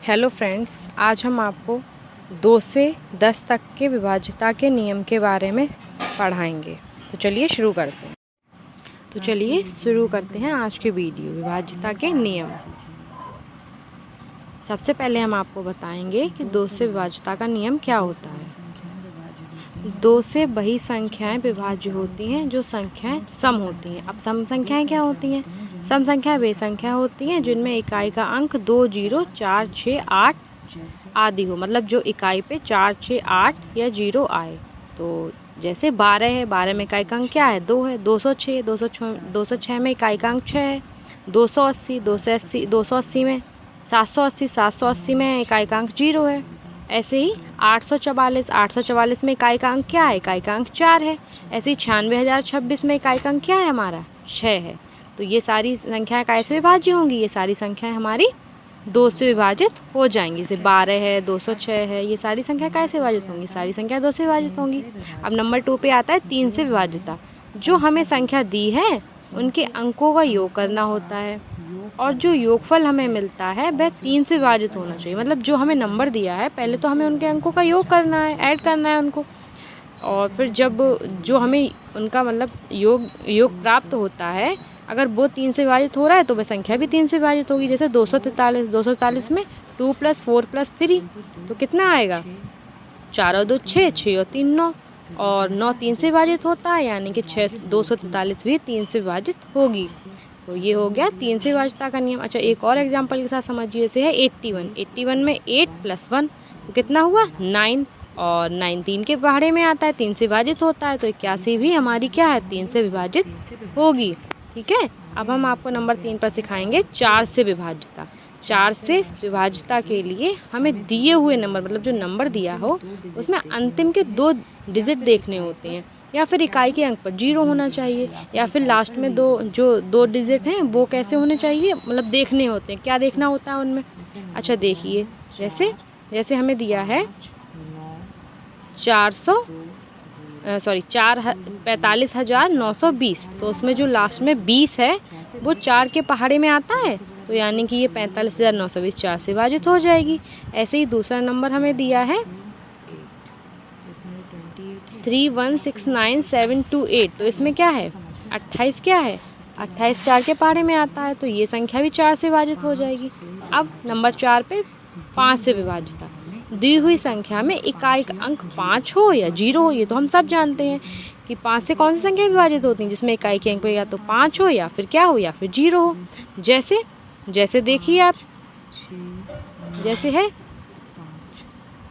Hello friends, आज हम आपको 2 से 10 तक के विभाज्यता के नियम के बारे में पढ़ाएंगे। तो चलिए शुरू करते हैं आज के वीडियो विभाज्यता के नियम। सबसे पहले हम आपको बताएंगे कि 2 से विभाज्यता का नियम क्या होता है। 2 से वही संख्याएं विभाज्य होती हैं जो संख्याएं सम होती हैं। अब सम संख्याएं क्या होती हैं? सम संख्याएं वे संख्या होती हैं जिनमें इकाई का अंक 2, 0, 4, 6, 8 आदि हो, मतलब जो इकाई पे 4, 6, 8 या 0 आए। तो जैसे 12 है, 12 में इकाई का अंक क्या है? 2 है। 206 में इकाई का अंक 6 है। 280 में 780 में इकाई का अंक 0 है। ऐसे ही 844 में इकाई का अंक क्या है? इकाई का अंक 4 है। ऐसे ही 96,026 में इकाई का अंक क्या है हमारा? 6 है। तो ये सारी संख्याएं कैसे विभाज्य होंगी? ये सारी संख्याएं हमारी 2 से विभाजित हो जाएंगी। जैसे 12 है, 206 है, ये सारी संख्या कैसे विभाजित होंगी? सारी संख्या 2 से विभाजित होंगी। अब नंबर 2 पे आता है 3 से विभाज्यता। जो हमें संख्या दी है उनके अंकों का योग करना होता है और जो योगफल हमें मिलता है वह 3 से विभाजित होना चाहिए। मतलब जो हमें नंबर दिया है पहले तो हमें उनके अंकों का योग करना है, ऐड करना है उनको, और फिर जब जो हमें उनका मतलब योग प्राप्त होता है, अगर वो 3 से विभाजित हो रहा है तो वह संख्या भी 3 से विभाजित होगी। जैसे 243 में 2 + 4 + 3 तो कितना आएगा? 4 और 2 6, 6 और 3 9, और 9 3 से विभाजित होता है, यानी कि 243 भी 3 से विभाजित होगी। तो ये हो गया 3 से विभाज्यता का नियम। अच्छा, एक और एग्जाम्पल के साथ समझिए। जैसे है 81 में 8 + 1 तो कितना हुआ? 9, और 9 3 के पहाड़े में आता है, 3 से विभाजित होता है। तो 81 भी हमारी क्या है? 3 से विभाजित होगी। ठीक है। अब हम आपको नंबर 3 पर सिखाएंगे 4 से विभाज्यता। 4 से विभाज्यता के लिए हमें दिए हुए नंबर, मतलब जो नंबर दिया हो उसमें अंतिम के 2 डिजिट देखने होते हैं, या फिर इकाई के अंक पर 0 होना चाहिए, या फिर लास्ट में जो 2 डिजिट हैं वो कैसे होने चाहिए, मतलब देखने होते हैं। क्या देखना होता है उनमें? अच्छा देखिए, जैसे हमें दिया है 45,920, तो उसमें जो लास्ट में 20 है वो 4 के पहाड़े में आता है, तो यानी कि ये 45,920 4 से विभाजित हो जाएगी। ऐसे ही दूसरा नंबर हमें दिया है 3169728, तो इसमें क्या है? 28 क्या है? 28 4 के पहाड़े में आता है, तो ये संख्या भी 4 से विभाजित हो जाएगी। अब नंबर 4 पे 5 से विभाज्यता। दी हुई संख्या में इकाई का अंक 5 हो या 0 हो, ये तो हम सब जानते हैं कि 5 से कौन सी संख्या विभाजित होती है? जिसमें इकाई के अंक पे या तो 5 हो या फिर क्या हो, या फिर 0 हो। जैसे देखिए आप, जैसे है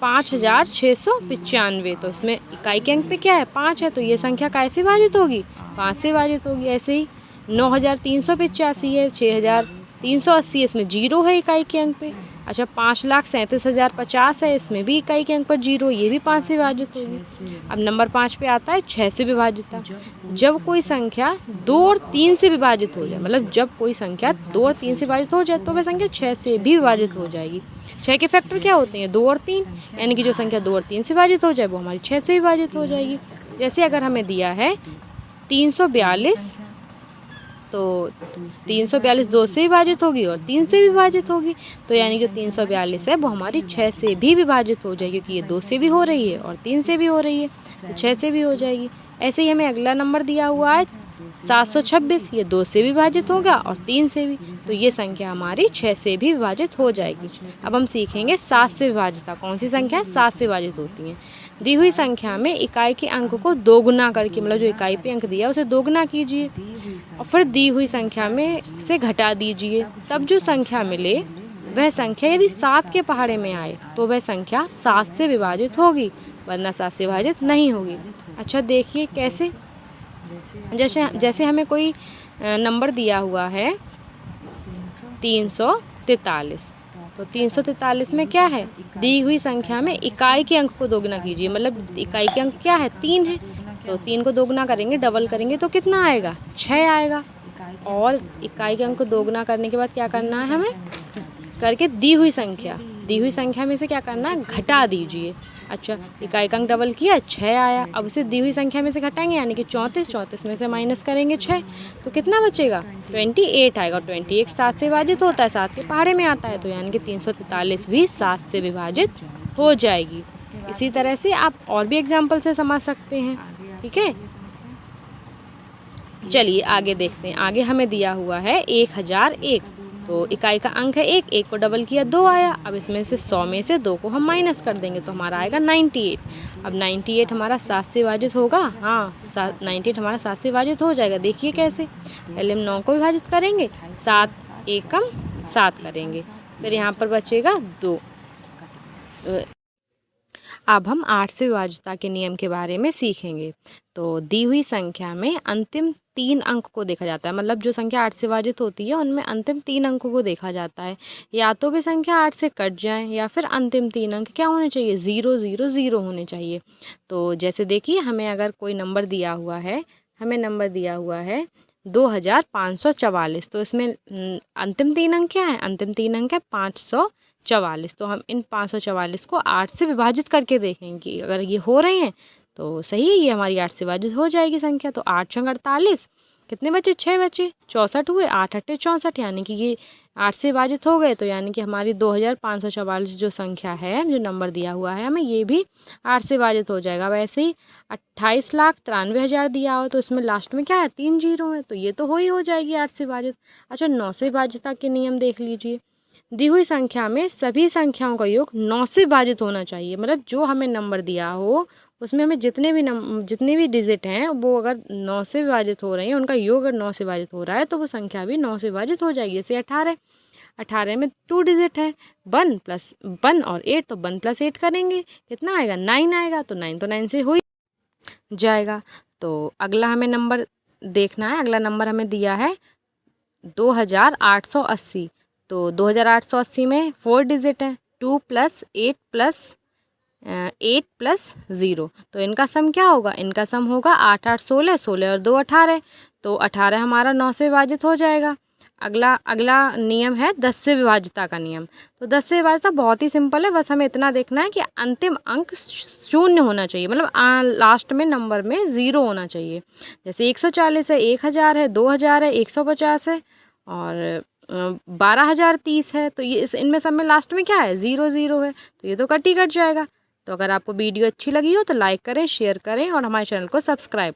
5,695, तो इसमें इकाई के अंक पे क्या है? 5 है, तो ये संख्या कैसे विभाजित होगी? 5 से विभाजित होगी। ऐसे ही 9,385 है, 6,380, इसमें 0 है इकाई के अंक पे। अच्छा, 5,37,050 है, इसमें भी इकाई के अंक पर 0, ये भी 5 से विभाजित होगी। अब नंबर 5 पे आता है 6 से विभाज्यता। जब कोई संख्या 2 और 3 से विभाजित हो जाए, मतलब जब कोई संख्या 2 और 3 से विभाजित हो जाए तो वह संख्या 6 से भी विभाजित हो जाएगी। 6 के फैक्टर क्या होते हैं? 2 और 3, यानी कि जो संख्या 2 और 3 से विभाजित हो जाए वो हमारी 6 से विभाजित हो जाएगी। जैसे अगर हमें दिया है 342, तो 342 2 से विभाजित होगी और 3 से विभाजित होगी, तो यानी जो 342 है वो हमारी 6 से भी विभाजित हो जाएगी, क्योंकि ये 2 से भी हो रही है और 3 से भी हो रही है, तो 6 से भी हो जाएगी। ऐसे ही हमें अगला नंबर दिया हुआ है 726, ये 2 से विभाजित होगा और 3 से भी, तो ये संख्या हमारी 6 से भी विभाजित हो जाएगी। अब हम सीखेंगे 7 से विभाज्यता। कौन सी संख्या 7 से विभाजित होती हैं? दी हुई संख्या में इकाई के अंक को दोगुना करके, मतलब जो इकाई पे अंक दिया उसे दोगुना कीजिए और फिर दी हुई संख्या में से घटा दीजिए, तब जो संख्या मिले वह संख्या यदि 7 के पहाड़े में आए तो वह संख्या 7 से विभाजित होगी, वरना 7 से विभाजित नहीं होगी। अच्छा देखिए कैसे, जैसे हमें कोई नंबर दिया हुआ है 343, तो 343 में क्या है? दी हुई संख्या में इकाई के अंक को दोगुना कीजिए, मतलब इकाई के अंक क्या है? 3 है, तो 3 को दोगुना करेंगे, डबल करेंगे तो कितना आएगा? 6 आएगा। और इकाई के अंक को दोगुना करने के बाद क्या करना है हमें? करके दी हुई संख्या दी हुई संख्या में से क्या करना है, घटा दीजिए। अच्छा, इकाई अंक डबल किया, 6 आया। अब उसे दी हुई संख्या में से घटाएंगे यानी कि 34 में से माइनस करेंगे 6, तो कितना बचेगा, 28 आएगा। 28 7 से विभाजित होता है, 7 के पहाड़े में आता है, तो यानी कि 343 भी 7 से विभाजित हो जाएगी। इसी तरह से आप और भी एग्जाम्पल से समझ सकते हैं। ठीक है, चलिए आगे देखते हैं। आगे हमें दिया हुआ है 1001, तो इकाई का अंक है 1, 1 को डबल किया 2 आया। अब इसमें से 100 में से 2 को हम माइनस कर देंगे तो हमारा आएगा 98। अब 98 हमारा 7 से विभाजित होगा, हाँ 98 हमारा 7 से विभाजित हो जाएगा। देखिए कैसे, पहले हम 9 को विभाजित करेंगे, 7 एकम 7 करेंगे, फिर यहाँ पर बचेगा 2। अब हम 8 से विभाज्यता के नियम के बारे में सीखेंगे। तो दी हुई संख्या में अंतिम 3 अंक को देखा जाता है, मतलब जो संख्या 8 से विभाजित होती है उनमें अंतिम 3 अंकों को देखा जाता है। या तो भी संख्या 8 से कट जाए या फिर अंतिम 3 अंक क्या होने चाहिए, 0 0 0 होने चाहिए। तो जैसे देखिए, हमें अगर कोई नंबर दिया हुआ है, हमें नंबर दिया हुआ है 2544, तो इसमें अंतिम 3 अंक क्या है, अंतिम 3 अंक है 544। तो हम इन 544 को 8 से विभाजित करके देखेंगे कि अगर ये हो रहे हैं तो सही है, ये हमारी 8 से विभाजित हो जाएगी संख्या। तो 8 छंग 48, कितने बचे, 6 बचे, 64 हुए, 8 अट्ठे 64, यानी कि ये 8 से विभाजित हो गए। तो यानी कि हमारी 2544 जो संख्या है, जो नंबर दिया हुआ है हमें, ये भी 8 से विभाजित हो जाएगा। वैसे ही 28,93,000 दिया हो तो इसमें लास्ट में क्या है, 3 जीरो है, तो ये तो हो जाएगी 8 से विभाजित। अच्छा, 9 से विभाज्यता के नियम देख लीजिए। दी हुई संख्या में सभी संख्याओं का योग 9 से विभाजित होना चाहिए, मतलब जो हमें नंबर दिया हो उसमें हमें जितने भी डिजिट हैं वो अगर 9 से विभाजित हो रहे हैं, उनका योग अगर 9 से विभाजित हो रहा है तो वो संख्या भी 9 से विभाजित हो जाएगी। जैसे 18 में 2 डिजिट है, 1 + 1 और 8, तो 1 + 8 करेंगे, कितना आएगा, 9 आएगा। तो 9 तो 9 से हो ही जाएगा। तो अगला हमें नंबर देखना है। अगला नंबर हमें दिया है 2880। तो 2880 में 4 डिजिट है, 2 + 8 + 0, तो इनका सम क्या होगा, इनका सम होगा 8 8 16, 16 और 2 18, तो 18 हमारा 9 से विभाजित हो जाएगा। अगला नियम है 10 से विभाज्यता का नियम। तो 10 से विभाज्यता बहुत ही सिंपल है, बस हमें इतना देखना है कि अंतिम अंक 0 होना चाहिए, मतलब लास्ट में नंबर में 0 होना चाहिए। जैसे 140 है, 1000 है, 2000 है, 150 है और 12,030 है, तो ये इनमें सब में लास्ट में क्या है, 0 0 है, तो ये तो कट ही कट जाएगा। तो अगर आपको वीडियो अच्छी लगी हो तो लाइक करें, शेयर करें और हमारे चैनल को सब्सक्राइब